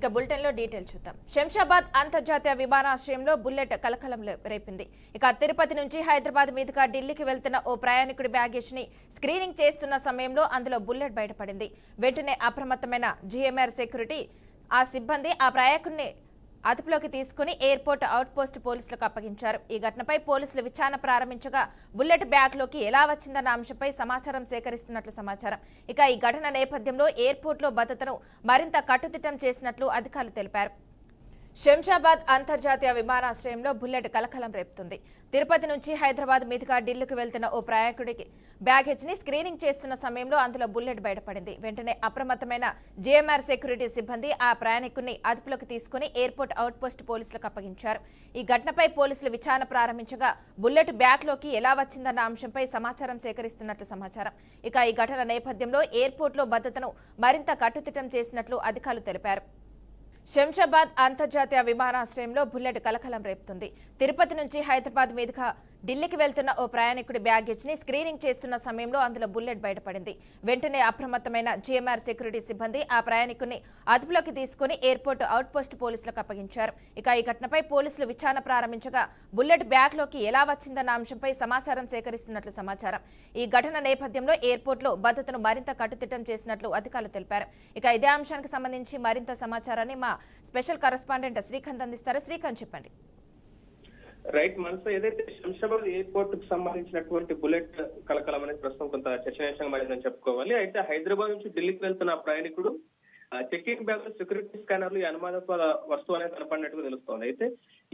ఇక బులెటిన్ లో డీటెయిల్ చూద్దాం. శంషాబాద్ అంతర్జాతీయ విమానాశ్రయంలో బుల్లెట్ కలకలం రేపింది. ఇక తిరుపతి నుంచి హైదరాబాద్ మీదుగా ఢిల్లీకి వెళ్తున్న ఓ ప్రయాణికుడి బ్యాగేజ్ ని స్క్రీనింగ్ చేస్తున్న సమయంలో అందులో బుల్లెట్ బయటపడింది. వెంటనే అప్రమత్తమైన జిఎంఆర్ సెక్యూరిటీ ఆ సిబ్బంది ఆ ప్రయాణికుడిని అదుపులోకి తీసుకుని ఎయిర్పోర్ట్ అవుట్పోస్ట్ పోలీసులకు అప్పగించారు. ఈ ఘటనపై పోలీసులు విచారణ ప్రారంభించగా బుల్లెట్ బ్యాగ్లోకి ఎలా వచ్చిందన్న అంశంపై సమాచారం సేకరిస్తున్నట్లు సమాచారం. ఇక ఈ ఘటన నేపథ్యంలో ఎయిర్పోర్ట్లో భద్రతను మరింత కట్టుదిట్టం చేసినట్లు అధికారులు తెలిపారు. శంషాబాద్ అంతర్జాతీయ విమానాశ్రయంలో బుల్లెట్ కలకలం రేపుతుంది. తిరుపతి నుంచి హైదరాబాద్ మీదుగా ఢిల్లీకి వెళ్తున్న ఓ ప్రయాణికుడికి బ్యాగేజ్ ని స్క్రీనింగ్ చేస్తున్న సమయంలో అందులో బుల్లెట్ బయటపడింది. వెంటనే అప్రమత్తమైన జిఎంఆర్ సెక్యూరిటీ సిబ్బంది ఆ ప్రయాణికుడిని అదుపులోకి తీసుకుని ఎయిర్పోర్ట్ అవుట్పోస్ట్ పోలీసులకు అప్పగించారు. ఈ ఘటనపై పోలీసులు విచారణ ప్రారంభించగా బుల్లెట్ బ్యాగ్లోకి ఎలా వచ్చిందన్న అంశంపై సమాచారం సేకరిస్తున్నట్లు సమాచారం. ఇక ఈ ఘటన నేపథ్యంలో ఎయిర్పోర్ట్లో భద్రతను మరింత కట్టుదిట్టం చేసినట్లు అధికారులు తెలిపారు. శంషాబాద్ అంతర్జాతీయ విమానాశ్రయంలో బుల్లెట్ కలకలం రేపుతుంది. తిరుపతి నుంచి హైదరాబాద్ మీదుగా ఢిల్లీకి వెళ్తున్న ఓ ప్రయాణికుడి బ్యాగేజ్ ని స్క్రీనింగ్ చేస్తున్న సమయంలో అందులో బుల్లెట్ బయటపడింది. వెంటనే అప్రమత్తమైన జిఎంఆర్ సెక్యూరిటీ సిబ్బంది ఆ ప్రయాణికుడిని అదుపులోకి తీసుకుని ఎయిర్పోర్ట్ అవుట్పోస్ట్ పోలీసులకు అప్పగించారు. ఇక ఈ ఘటనపై పోలీసులు విచారణ ప్రారంభించగా బుల్లెట్ బ్యాగ్లోకి ఎలా వచ్చిందన్న అంశంపై సమాచారం సేకరిస్తున్నట్లు సమాచారం. ఈ ఘటన నేపథ్యంలో ఎయిర్పోర్ట్లో భద్రతను మరింత కట్టుదిట్టం చేసినట్లు అధికారులు తెలిపారు. ఇక ఇదే అంశానికి సంబంధించి మరింత సమాచారాన్ని మా స్పెషల్ కరెస్పాండెంట్ శ్రీకాంత్ అందిస్తారు. శ్రీకాంత్, చెప్పండి. రైట్, మనసు ఏదైతే శంషాబాద్ ఎయిర్పోర్ట్ కు సంబంధించినటువంటి బుల్లెట్ కలకలం అనేది ప్రస్తుతం కొంత చర్చనీయాంశంగా మారిందని చెప్పుకోవాలి. అయితే హైదరాబాద్ నుంచి ఢిల్లీకి వెళ్తున్న ప్రయాణికుడు చెక్కింగ్ బ్యాగ్ లో సెక్యూరిటీ స్కానర్లు ఈ అనుమానాస్పద వస్తువు అనేది కనపడినట్టుగా తెలుస్తోంది. అయితే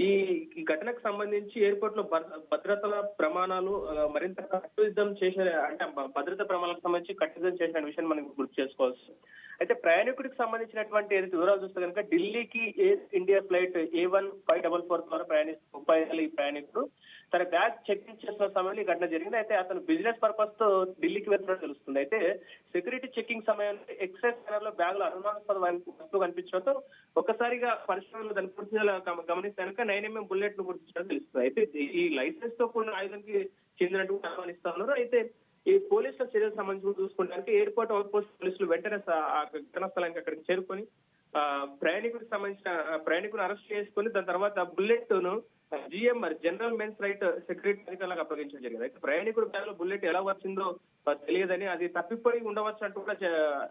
ఈ ఘటనకు సంబంధించి ఎయిర్పోర్ట్ లో భద్రతల ప్రమాణాలు మరింత కట్టుదిద్దం చేసే, అంటే భద్రతా ప్రమాణాలకు సంబంధించి కట్టుదిద్దం చేసిన విషయాన్ని మనం గుర్తు చేసుకోవచ్చు. అయితే ప్రయాణికుడికి సంబంధించినటువంటి ఏదైతే వివరాలు చూస్తే కనుక ఢిల్లీకి ఎయిర్ ఇండియా ఫ్లైట్ A1544 ద్వారా ప్రయాణిస్తూ 30 ఈ ప్రయాణికుడు తన బ్యాగ్ చెకింగ్ చేస్తున్న సమయంలో ఈ ఘటన జరిగింది. అయితే అతను బిజినెస్ పర్పస్ తో ఢిల్లీకి వెళ్తున్నట్టు తెలుస్తుంది. అయితే సెక్యూరిటీ చెకింగ్ సమయంలో ఎక్సైజ్ స్కానర్ లో బ్యాగ్ లో అనుమానాస్పద వస్తువు కనిపించడంతో ఒక్కసారిగా పరిశ్రమలో దాన్ని పూర్తిగా గమనిస్తే కనుక 9mm బుల్లెట్ ను గుర్తించడం తెలుస్తుంది. అయితే ఈ లైసెన్స్ తో కూడిన ఆయుధానికి చెందినట్టు అనుమానిస్తా ఉన్నారు. అయితే ఈ పోలీసుల చర్యలకు సంబంధించి చూసుకోవడానికి ఎయిర్పోర్ట్ అవుట్పోస్ట్ పోలీసులు వెంటనే ఘటనా స్థలానికి అక్కడికి చేరుకొని ప్రయాణికుడికి సంబంధించిన ప్రయాణికుని అరెస్ట్ చేసుకుని దాని తర్వాత బుల్లెట్ ను GMR general men's right security అధికారులకు అప్పగించడం జరిగింది. అయితే ప్రయాణికుడు బ్యాగ్ లో బుల్లెట్ ఎలా వచ్చిందో తెలియదని, అది తప్పిపోయి ఉండవచ్చు అంటూ కూడా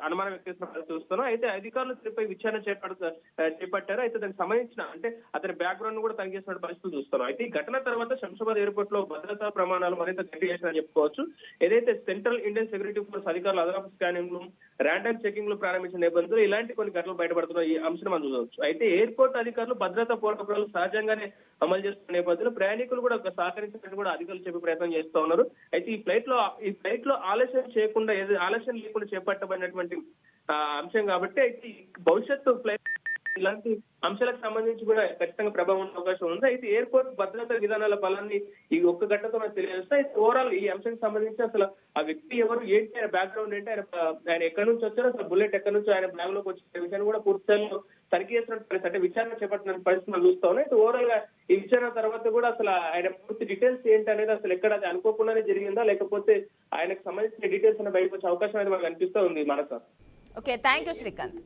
అనుమానం వ్యక్తిస్తున్న చూస్తున్నాం. అయితే అధికారులు దీనిపై విచారణ చేపట్టారు. అయితే దానికి సంబంధించిన, అంటే అతని బ్యాక్గ్రౌండ్ కూడా తనిఖీస్తున్న పరిస్థితులు చూస్తున్నాం. అయితే ఈ ఘటన తర్వాత శంషాబాద్ ఎయిర్పోర్ట్ లో భద్రతా ప్రమాణాలు మరింత గట్టి చేశారని చెప్పుకోవచ్చు. ఏదైతే సెంట్రల్ ఇండియన్ సెక్యూరిటీ ఫోర్స్ అధికారులు అదనపు స్కానింగ్ లు, ర్యాండమ్ చెకింగ్ లు ప్రారంభించిన నేపథ్యంలో ఇలాంటి కొన్ని ఘటనలు బయటపడుతున్న ఈ అంశం మనం చూడవచ్చు. అయితే ఎయిర్పోర్ట్ అధికారులు భద్రతా ప్రోటోకాల్ సహజంగానే అమలు చేస్తున్న నేపథ్యంలో ప్రయాణికులు కూడా సహకరించినట్టు కూడా అధికారులు చెప్పే ప్రయత్నం చేస్తూ ఉన్నారు. అయితే ఈ ఫ్లైట్ లో ఆలస్యం చేయకుండా, ఆలస్యం లేకుండా చేపట్టబడినటువంటి అంశం కాబట్టి అయితే భవిష్యత్తు ఫ్లైట్ ఇలాంటి అంశాలకు సంబంధించి కూడా ఖచ్చితంగా ప్రభావం ఉండే అవకాశం ఉంది. అయితే ఎయిర్పోర్ట్ భద్రతా విధానాల బలాన్ని ఈ ఒక్క ఘటనతో మనకు తెలియజేస్తాయి. అయితే ఓవరాల్ ఈ అంశానికి సంబంధించి అసలు ఆ వ్యక్తి ఎవరు, ఏంటి, ఆయన బ్యాక్గ్రౌండ్ ఏంటి, ఆయన ఎక్కడి నుంచి వచ్చారో, అసలు బుల్లెట్ ఎక్కడి నుంచి ఆయన బ్యాగ్ లోకి వచ్చిన విషయాన్ని కూడా పూర్తి స్థాయిలో తనిఖీ చేస్తున్న పరిస్థితి, అంటే విచారణ చేపట్టిన పరిస్థితి మనం చూస్తా ఉన్నాం. అయితే ఓవరాల్ గా ఈ విచారణ తర్వాత కూడా అసలు ఆయన పూర్తి డీటెయిల్స్ ఏంటి అనేది, అసలు ఎక్కడ అది అనుకోకుండానే జరిగిందా లేకపోతే ఆయనకు సంబంధించిన డీటెయిల్స్ బయటకు వచ్చే అవకాశం అనేది మనకు అనిపిస్తూ ఉంది. మనకు ఓకే, థ్యాంక్ యూ శ్రీకాంత్.